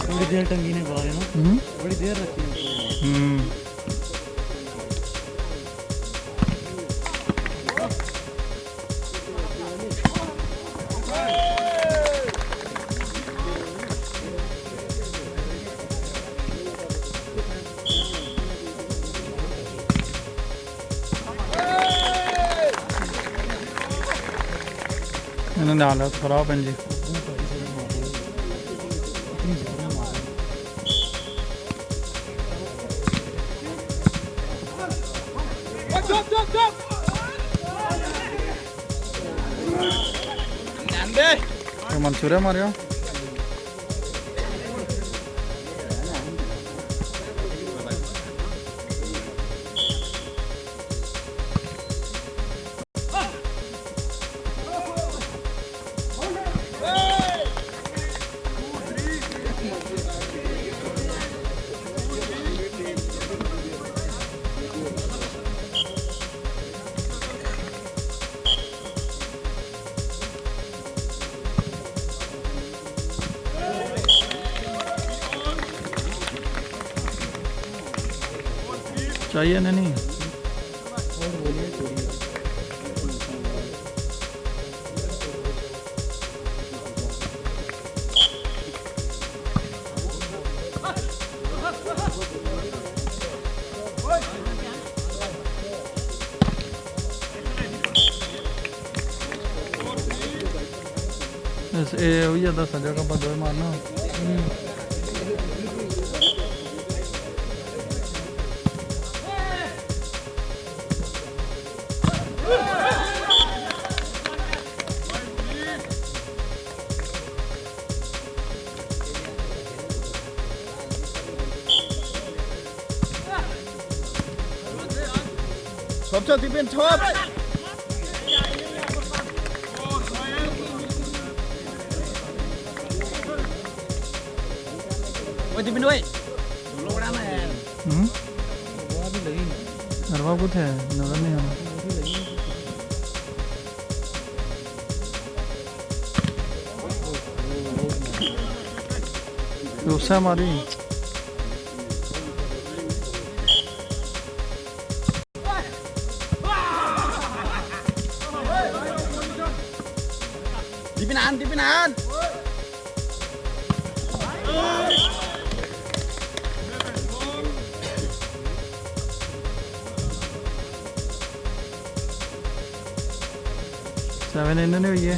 बड़ी देर टंगी ने बाहर है ना, बड़ी देर रखी है। इन्होंने हालत खराब है जी। मंसूर है हमारे यहाँ। चाहिए नहीं ये वही 10 जगह पर दो मारना। 저 뒤편 저 ôi 뒤편 ơi lô đám này नरवा कुछ है नजर नहीं आ रहा उससे हमारी Dipinaan. Seven इन्होंने हुई है।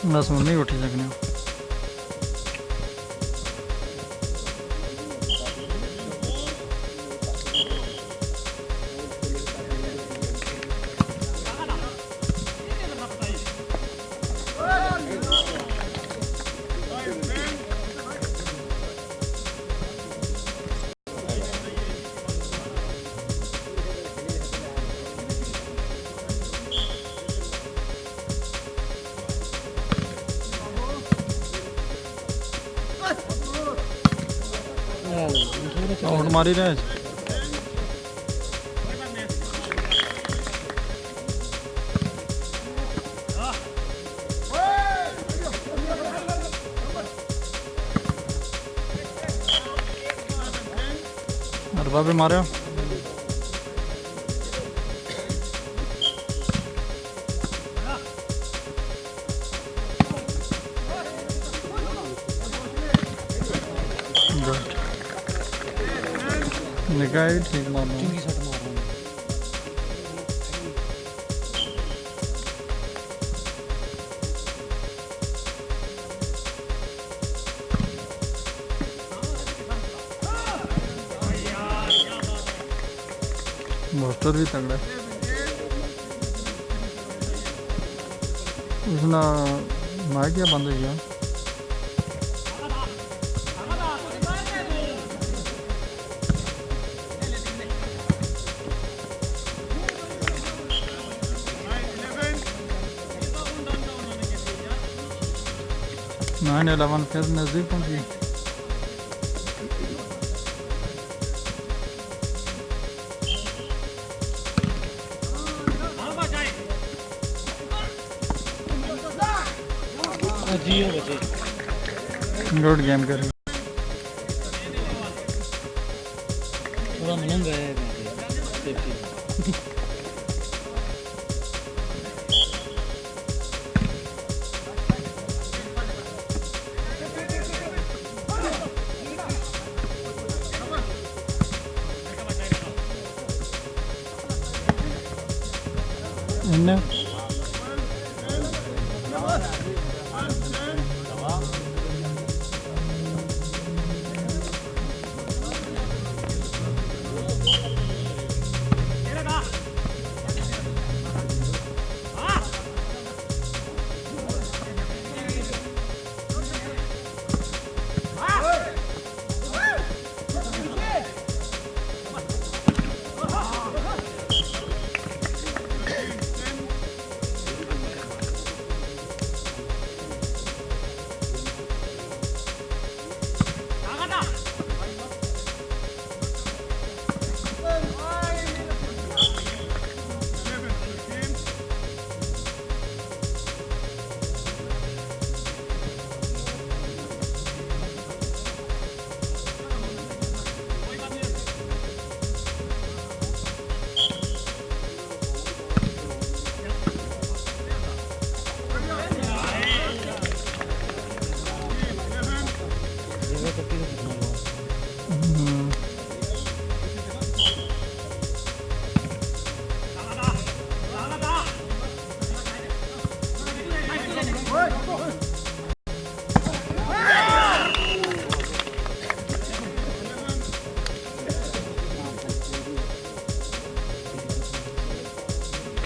बस नहीं उठी सकने आउट मारी रहे अरबा भी मारे निकाह ही ठीक मारना चुंगी शॉट मार रहा हूँ मोस्टर भी तगड़ा है उसना मार क्या बंद हो गया नाइन 11 फिर नजदीक पहुंची जियो बचे गुड गेम कर थोड़ा मलंग है सेफ्टी इन्हें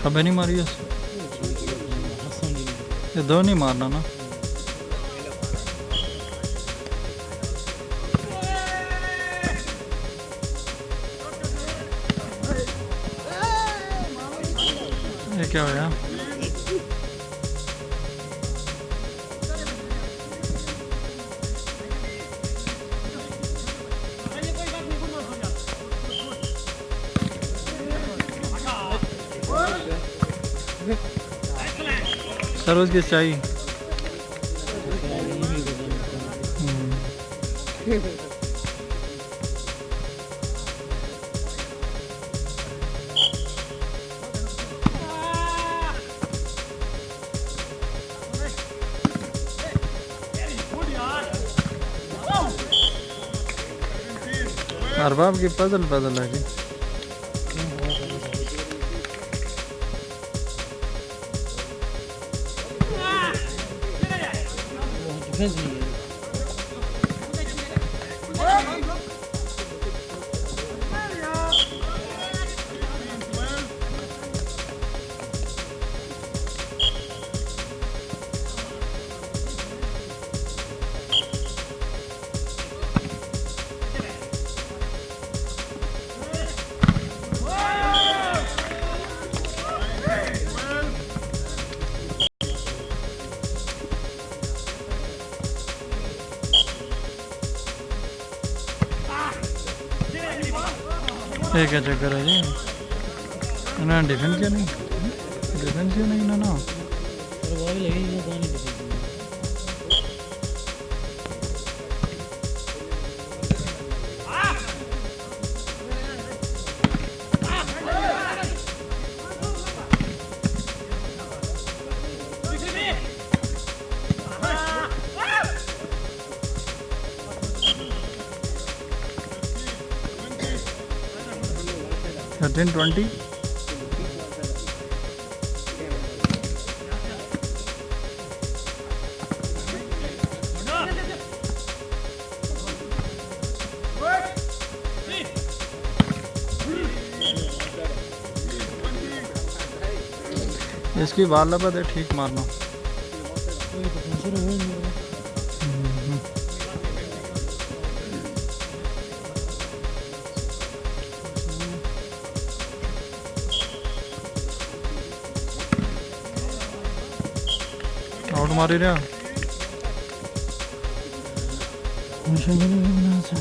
कभी नहीं मारी ये दो नहीं मारना ना ये क्या होया सर उसकी चाहिए अरबाब की पजल पजल है जी डिफेंस नहीं है ये क्या चक्कर है जी इन्होंने डिफेंस किया नहीं ना ना और वो भी लगी जो पानी दिखेगी। थर्टीन 20 इसकी बाल लपत है ठीक मारना वही तो शुरू हो नहीं रहा। आउट मारी रहा मुझे नहीं बना था।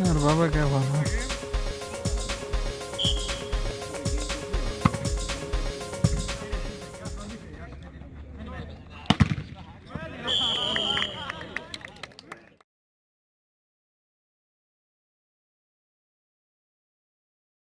यार बाबा क्या बात है